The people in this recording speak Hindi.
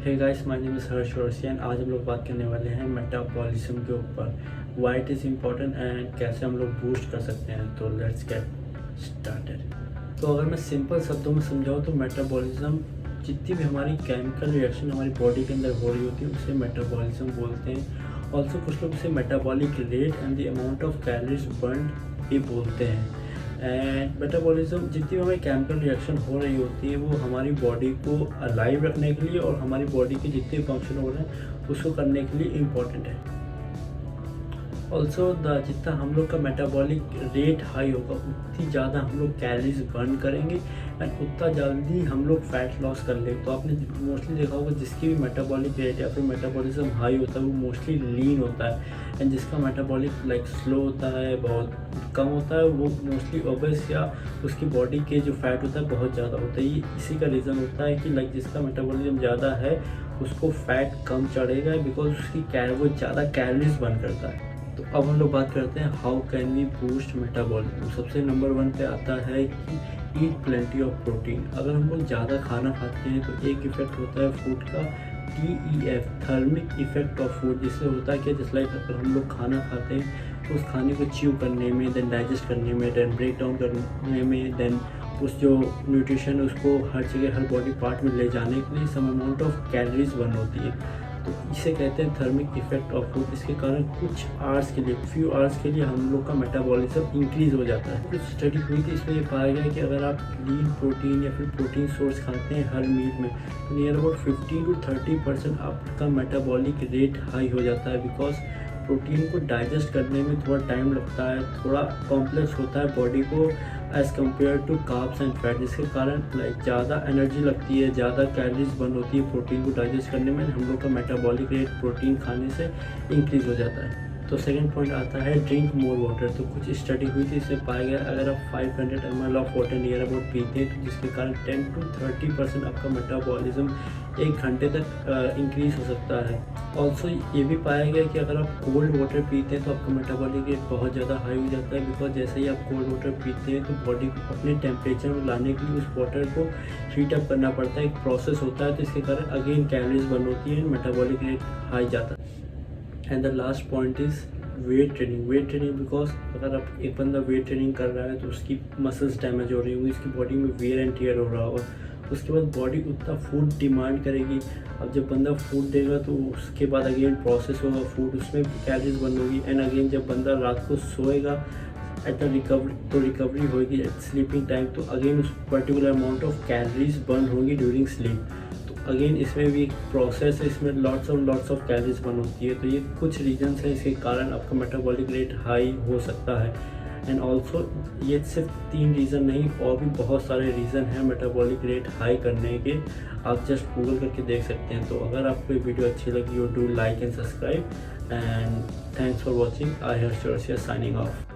Hey guys, my name is Harsh Roshiyan. आज हम लोग बात करने वाले हैं मेटाबॉलिज्म के ऊपर, why it is important and कैसे हम लोग बूस्ट कर सकते हैं। तो लेट्स गेट स्टार्टेड। तो अगर मैं सिंपल शब्दों में समझाऊँ तो मेटाबॉलिज्म जितनी भी हमारी केमिकल रिएक्शन हमारी बॉडी के अंदर हो रही होती है उसे मेटाबॉलिज्म बोलते हैं। ऑल्सो कुछ लोग उसे metabolic rate and the amount of calories burn भी बोलते हैं। एंड मेटाबॉलिज्म जितनी हमें केमिकल रिएक्शन हो रही होती है वो हमारी बॉडी को अलाइव रखने के लिए और हमारी बॉडी के जितने फंक्शन हो रहे हैं उसको करने के लिए इम्पॉर्टेंट है। ऑल्सो जितना हम लोग का मेटाबॉलिक रेट हाई होगा उतनी ज़्यादा हम लोग कैलोरीज बर्न करेंगे एंड उतना जल्दी हम लोग फैट लॉस कर लेंगे। तो आपने मोस्टली देखा होगा जिसकी भी मेटाबॉलिक रेट या फिर मेटाबॉलिज्म हाई होता है वो मोस्टली लीन होता है एंड जिसका मेटाबॉलिक स्लो होता है, बहुत कम होता है, वो मोस्टली ओबेस या उसकी बॉडी के जो फैट होता है बहुत ज़्यादा होता है। ये इसी का रीज़न होता है कि जिसका मेटाबॉलिज्म ज़्यादा है उसको फैट कम चढ़ेगा बिकॉज उसकी वो ज़्यादा कैलोरीज बर्न करता है। तो अब हम लोग बात करते हैं how can we boost metabolism. सबसे नंबर 1 पे आता है कि ईट प्लेंटी ऑफ प्रोटीन। अगर हम लोग ज़्यादा खाना खाते हैं तो एक इफेक्ट होता है फूड का TEF, thermic effect of food, जिससे होता है कि जैसे अगर हम लोग खाना खाते हैं तो उस खाने को च्यू करने में, देन डाइजेस्ट करने में, देन ब्रेक डाउन करने में, देन उस जो न्यूट्रिशन उसको हर जगह हर बॉडी पार्ट में ले जाने के लिए some amount of calories burn होती है। तो इसे कहते हैं थर्मिक इफेक्ट ऑफ फूड। इसके कारण कुछ आवर्स के लिए, फ्यू आवर्स के लिए हम लोग का मेटाबॉलिज्म इंक्रीज हो जाता है। कुछ स्टडी हुई थी, इसमें ये पाया गया कि अगर आप लीन प्रोटीन या फिर प्रोटीन सोर्स खाते हैं हर मील में तो नियर अबाउट 15 to 30% आपका मेटाबॉलिक रेट हाई हो जाता है। बिकॉज प्रोटीन को डाइजेस्ट करने में थोड़ा टाइम लगता है, थोड़ा कॉम्प्लेक्स होता है बॉडी को as compare to carbs and fat, जिसके कारण ज़्यादा एनर्जी लगती है, ज़्यादा कैलोरीज बर्न होती है प्रोटीन को डाइजेस्ट करने में। हम लोग का मेटाबॉलिक रेट प्रोटीन खाने से इंक्रीज़ हो जाता है। तो सेकंड पॉइंट आता है ड्रिंक मोर वाटर। तो कुछ स्टडी हुई थी, इससे पाया गया अगर आप 500 ml of water near about पीते हैं तो जिसके कारण 10 to 30% आपका मेटाबॉलिज्म 1 घंटे तक इंक्रीज हो सकता है। ऑल्सो ये भी पाया गया कि अगर आप कोल्ड वाटर पीते हैं तो आपका मेटाबॉलिक रेट बहुत ज़्यादा हाई हो जाता है। बिकॉज जैसे ही आप कोल्ड वाटर पीते हैं तो बॉडी को अपने टेम्परेचर में लाने के लिए उस वाटर को हीट अप करना पड़ता है, एक प्रोसेस होता है। तो इसके कारण अगेन कैलोरीज बर्न होती है, मेटाबॉलिक रेट हाई जाता है। And the last point is weight training. Weight training because अगर आप एक बंदा वेट ट्रेनिंग कर रहा है तो उसकी मसल्स डैमेज हो रही होंगी, उसकी बॉडी में वेयर एंड टियर हो रहा होगा, उसके बाद बॉडी उतना फूड डिमांड करेगी। अब जब बंदा फूड देगा तो उसके बाद अगेन प्रोसेस होगा फूड, उसमें कैलोरीज बर्न होगी एंड अगेन जब बंदा रात को सोएगा एट द रिकवरी होगी एट स्लीपिंग टाइम तो अगेन उस particular amount of calories burn होगी ड्यूरिंग स्लीप। अगेन इसमें भी एक प्रोसेस है, इसमें लॉट्स ऑफ कैलोरीज बर्न होती है। तो ये कुछ रीजंस हैं इसके कारण आपका मेटाबॉलिक रेट हाई हो सकता है। एंड ऑल्सो ये सिर्फ 3 रीज़न नहीं, और भी बहुत सारे रीज़न हैं मेटाबॉलिक रेट हाई करने के। आप जस्ट गूगल करके देख सकते हैं। तो अगर आपको ये वीडियो अच्छी लगी हो do like and subscribe and thanks for watching. I Harsh Joshi signing off.